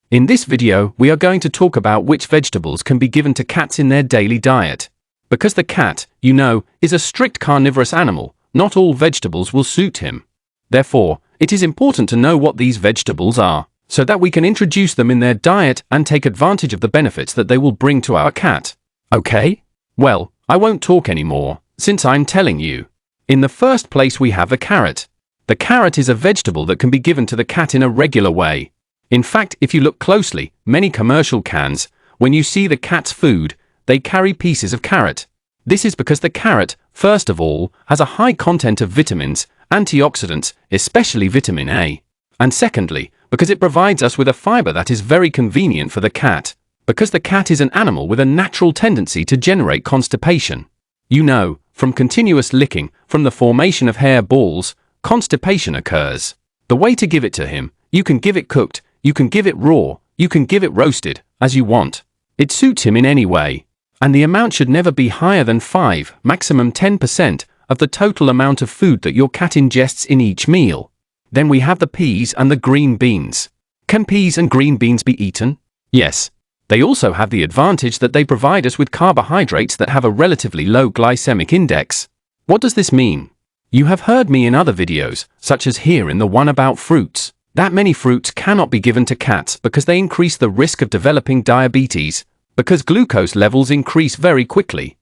In this video, we are going to talk about which vegetables can be given to cats in their daily diet. Because the cat, you know, is a strict carnivorous animal, not all vegetables will suit him. Therefore, it is important to know what these vegetables are, so that we can introduce them in their diet and take advantage of the benefits that they will bring to our cat. Okay? Well, I won't talk anymore, since I'm telling you. In the first place we have the carrot. The carrot is a vegetable that can be given to the cat in a regular way. In fact, if you look closely, many commercial cans, when you see the cat's food, they carry pieces of carrot. This is because the carrot, first of all, has a high content of vitamins, antioxidants, especially vitamin A. And secondly, because it provides us with a fiber that is very convenient for the cat, because the cat is an animal with a natural tendency to generate constipation. You know, from continuous licking, from the formation of hair balls, constipation occurs. The way to give it to him, you can give it cooked, you can give it raw, you can give it roasted, as you want. It suits him in any way. And the amount should never be higher than 5, maximum 10% of the total amount of food that your cat ingests in each meal. Then we have the peas and the green beans. Can peas and green beans be eaten? Yes. They also have the advantage that they provide us with carbohydrates that have a relatively low glycemic index. What does this mean? You have heard me in other videos, such as here in the one about fruits, that many fruits cannot be given to cats because they increase the risk of developing diabetes, because glucose levels increase very quickly.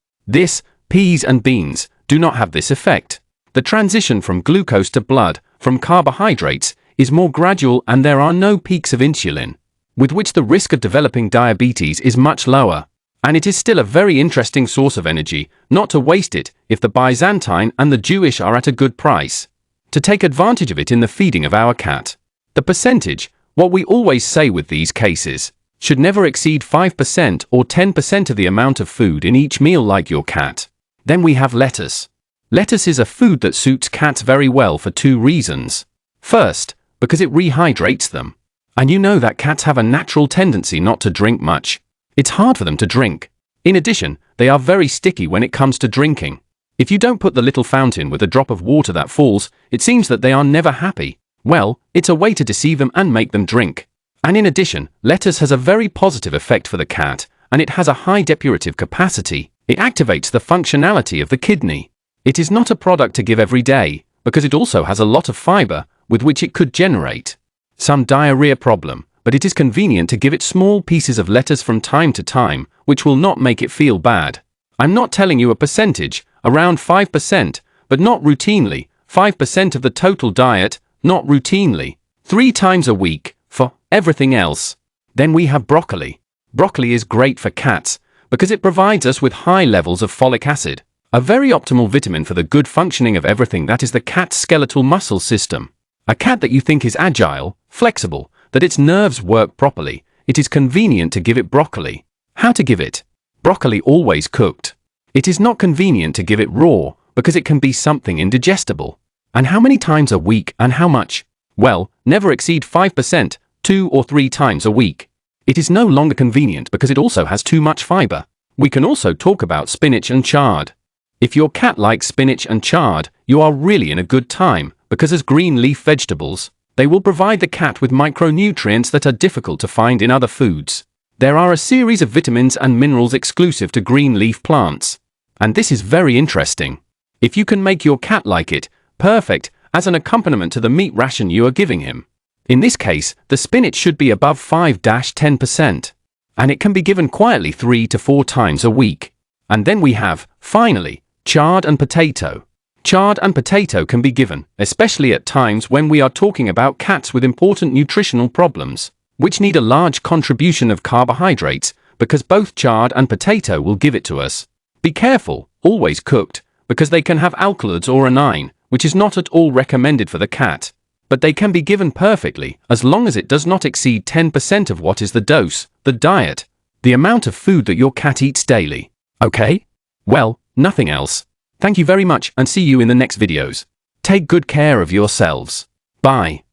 Peas and beans do not have this effect. The transition from glucose to blood, from carbohydrates, is more gradual and there are no peaks of insulin, with which the risk of developing diabetes is much lower. And it is still a very interesting source of energy, not to waste it if the Byzantine and the Jewish are at a good price. To take advantage of it in the feeding of our cat. The percentage, what we always say with these cases, should never exceed 5% or 10% of the amount of food in each meal like your cat. Then we have lettuce. Lettuce is a food that suits cats very well for 2 reasons. First, because it rehydrates them. And you know that cats have a natural tendency not to drink much. It's hard for them to drink. In addition, they are very sticky when it comes to drinking. If you don't put the little fountain with a drop of water that falls, it seems that they are never happy. Well, it's a way to deceive them and make them drink. And in addition, lettuce has a very positive effect for the cat, and it has a high depurative capacity. It activates the functionality of the kidney. It is not a product to give every day, because it also has a lot of fiber, with which it could generate some diarrhea problem, but it is convenient to give it small pieces of lettuce from time to time, which will not make it feel bad. I'm not telling you a percentage, around 5%, but not routinely, 5% of the total diet, not routinely, 3 times a week, for everything else. Then we have broccoli. Broccoli is great for cats, because it provides us with high levels of folic acid, a very optimal vitamin for the good functioning of everything that is the cat's skeletal muscle system. A cat that you think is agile, flexible, that its nerves work properly, it is convenient to give it broccoli. How to give it? Broccoli always cooked. It is not convenient to give it raw, because it can be something indigestible. And how many times a week and how much? Well, never exceed 5%, 2 or 3 times a week. It is no longer convenient because it also has too much fiber. We can also talk about spinach and chard. If your cat likes spinach and chard, you are really in a good time, because as green leaf vegetables, they will provide the cat with micronutrients that are difficult to find in other foods. There are a series of vitamins and minerals exclusive to green leaf plants. And this is very interesting. If you can make your cat like it, perfect, as an accompaniment to the meat ration you are giving him. In this case, the spinach should be above 5-10%. And it can be given quietly 3 to 4 times a week. And then we have, finally, chard and potato. Chard and potato can be given, especially at times when we are talking about cats with important nutritional problems, which need a large contribution of carbohydrates, because both chard and potato will give it to us. Be careful, always cooked, because they can have alkaloids or anine, which is not at all recommended for the cat. But they can be given perfectly, as long as it does not exceed 10% of what is the dose, the diet, the amount of food that your cat eats daily. Okay? Well, nothing else. Thank you very much and see you in the next videos. Take good care of yourselves. Bye.